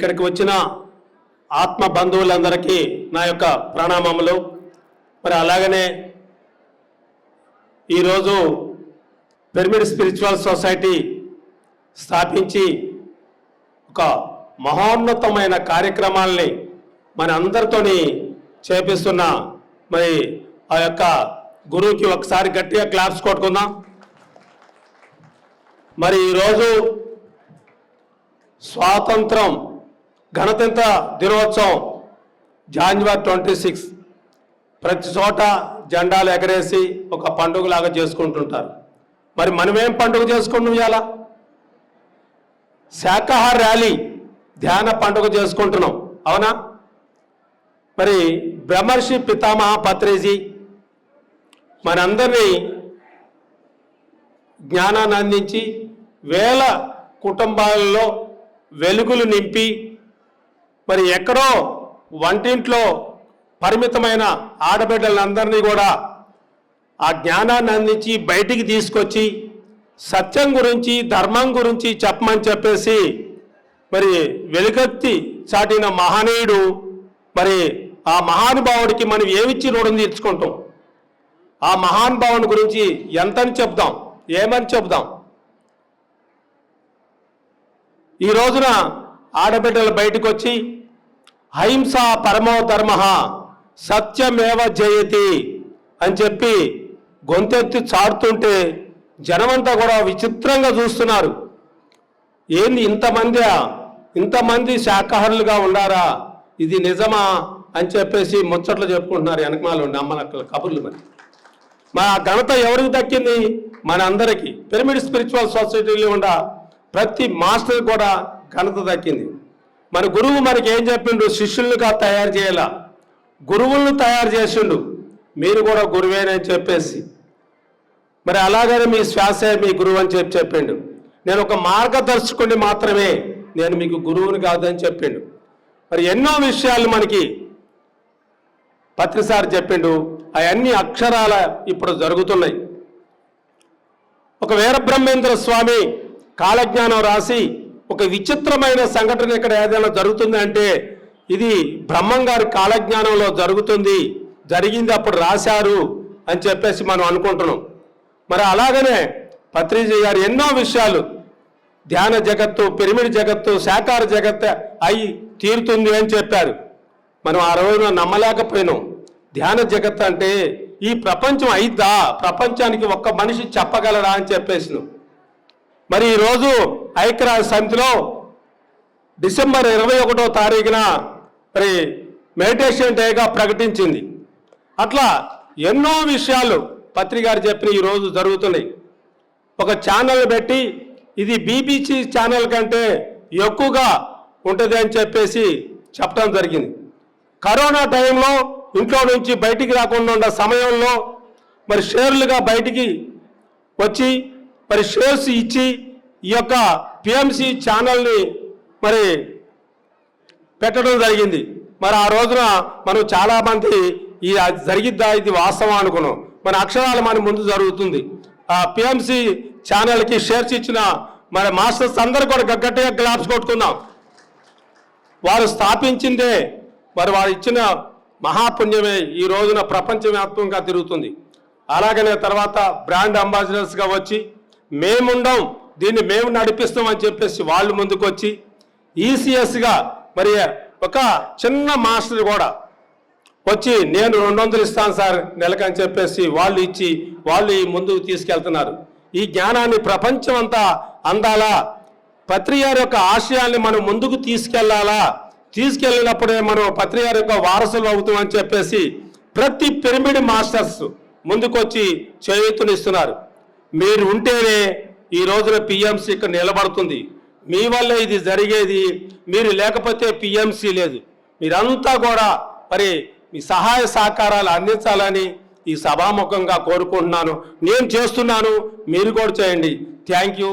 ఇక్కడికి వచ్చిన ఆత్మ బంధువులందరికీ నా యొక్క ప్రణామములు. మరి అలాగనే ఈరోజు పిరమిడ్ స్పిరిచువల్ సొసైటీ స్థాపించి ఒక మహోన్నతమైన కార్యక్రమాల్ని మన అందరితోని చేపిస్తున్న మరి ఆ యొక్క గురువుకి ఒకసారి గట్టిగా క్లాప్స్ కొట్టుకుందాం. మరి ఈరోజు స్వాతంత్రం గణతంత్ర దినోత్సవం జనవరి 26 ప్రతి చోట జెండాలు ఎగరేసి ఒక పండుగలాగా చేసుకుంటుంటారు. మరి మనమేం పండుగ చేసుకుంటున్నాం? ఇవాళ శాకాహార ర్యాలీ ధ్యాన పండుగ చేసుకుంటున్నాం, అవునా? మరి బ్రహ్మర్షి పితామహ పత్రిజీ మనందరినీ జ్ఞానాన్ని అందించి వేల కుటుంబాలలో వెలుగులు నింపి మరి ఎక్కడో వంటింట్లో పరిమితమైన ఆడబిడ్డలందరినీ కూడా ఆ జ్ఞానాన్ని అందించి బయటికి తీసుకొచ్చి సత్యం గురించి ధర్మం గురించి చెప్పమని చెప్పేసి మరి వెలుగెత్తి చాటిన మహనీయుడు. మరి ఆ మహానుభావుడికి మనం ఏమిచ్చి రుణం తీర్చుకుంటాం? ఆ మహానుభావుని గురించి ఎంతని చెప్దాం, ఏమని చెప్దాం? ఈ రోజున ఆడబిడ్డలు బయటకు వచ్చి అహింస పరమో ధర్మ సత్యమేవ జయతి అని చెప్పి గొంతెత్తి చాడుతుంటే జనమంతా కూడా విచిత్రంగా చూస్తున్నారు. ఏంది ఇంతమంది శాకాహారులుగా ఉన్నారా, ఇది నిజమా అని చెప్పేసి ముచ్చట్లు చెప్పుకుంటున్నారు వెనకమాల ఉండి అమ్మలక్కల కబుర్లు. మరి ఆ ఘనత ఎవరికి దక్కింది? మన అందరికీ. పిరమిడ్ స్పిరిచువల్ సొసైటీలో ఉన్న ప్రతి మాస్టర్ కూడా ఘనత దక్కింది. మన గురువు మనకి ఏం చెప్పిండు? శిష్యులుగా తయారు చేయాల, గురువులను తయారు చేసిండు. మీరు కూడా గురువేనని చెప్పేసి మరి అలాగనే మీ శ్వాసే మీ గురువు అని చెప్పిండు. నేను ఒక మార్గదర్శకుడిని మాత్రమే, నేను మీకు గురువుని కాదని చెప్పిండు. మరి ఎన్నో విషయాలు మనకి పత్రిసారి చెప్పిండు. అవన్నీ అక్షరాల ఇప్పుడు జరుగుతున్నాయి. ఒక వీరబ్రహ్మేంద్ర స్వామి కాలజ్ఞానం రాసి ఒక విచిత్రమైన సంఘటన ఇక్కడ ఏదైనా జరుగుతుంది అంటే ఇది బ్రహ్మం గారి కాలజ్ఞానంలో జరిగింది అప్పుడు రాశారు అని చెప్పేసి మనం అనుకుంటున్నాం. మరి అలాగనే పత్రిజీ గారు ఎన్నో విషయాలు ధ్యాన జగత్తు, పిరమిడ్ జగత్తు, శాకాహార జగత్తు అయి తీరుతుంది అని చెప్పారు. మనం ఆ రోజున నమ్మలేకపోయినాం. ధ్యాన జగత్తు అంటే ఈ ప్రపంచం అయిద్దా, ప్రపంచానికి ఒక్క మనిషి చెప్పగలరా అని చెప్పేసినాం. మరి ఈరోజు ఐక్యరాజ్య సమితిలో డిసెంబర్ 21వ తారీఖున మరి మెడిటేషన్ డేగా ప్రకటించింది. అట్లా ఎన్నో విషయాలు పత్రిక గారు చెప్పిన ఈరోజు జరుగుతున్నాయి. ఒక ఛానల్ పెట్టి ఇది బీబీసీ ఛానల్ కంటే ఎక్కువగా ఉంటుంది అని చెప్పేసి చెప్పడం జరిగింది. కరోనా టైంలో ఇంట్లో నుంచి బయటికి రాకుండా ఉన్న సమయంలో మరి షేర్లుగా బయటికి వచ్చి మరి షేర్స్ ఇచ్చి ఈ యొక్క పిఎంసి ఛానల్ని మరి పెట్టడం జరిగింది. మరి ఆ రోజున మనం చాలామంది ఈ జరిగిద్దా, ఇది వాస్తవం అనుకున్నాం. మన అక్షరాలు మన ముందు జరుగుతుంది. ఆ పిఎంసి ఛానల్కి షేర్స్ ఇచ్చిన మన మాస్టర్స్ అందరూ కూడా గట్టిగా గ్లాప్స్ కొట్టుకుందాం. వారు స్థాపించిందే, మరి వారు ఇచ్చిన మహాపుణ్యమే ఈ రోజున ప్రపంచవ్యాప్తంగా తిరుగుతుంది. అలాగనే తర్వాత బ్రాండ్ అంబాసిడర్స్గా వచ్చి మేముండం, దీన్ని మేము నడిపిస్తాం అని చెప్పేసి వాళ్ళు ముందుకు వచ్చి ఈసీఎస్గా మరి ఒక చిన్న మాస్టర్ కూడా వచ్చి నేను 200 ఇస్తాను సార్ నెలకు అని చెప్పేసి వాళ్ళు ఇచ్చి వాళ్ళు ఈ ముందుకు తీసుకెళ్తున్నారు. ఈ జ్ఞానాన్ని ప్రపంచం అంతా అందాలా, పత్రియార్ యొక్క ఆశయాల్ని మనం ముందుకు తీసుకెళ్ళినప్పుడే మనం పత్రియార్ యొక్క వారసులు అవుతామని చెప్పేసి ప్రతి పిరమిడ్ మాస్టర్స్ ముందుకొచ్చి చేయూతనిస్తున్నారు. మీరు ఉంటేనే ఈ రోజున పిఎంసి ఇక్కడ నిలబడుతుంది. మీ వల్ల ఇది జరిగేది. మీరు లేకపోతే పిఎంసి లేదు. మీరంతా కూడా మరి మీ సహాయ సహకారాలు అందించాలని ఈ సభాముఖంగా కోరుకుంటున్నాను. నేను చేస్తున్నాను, మీరు కూడా చేయండి. Thank you.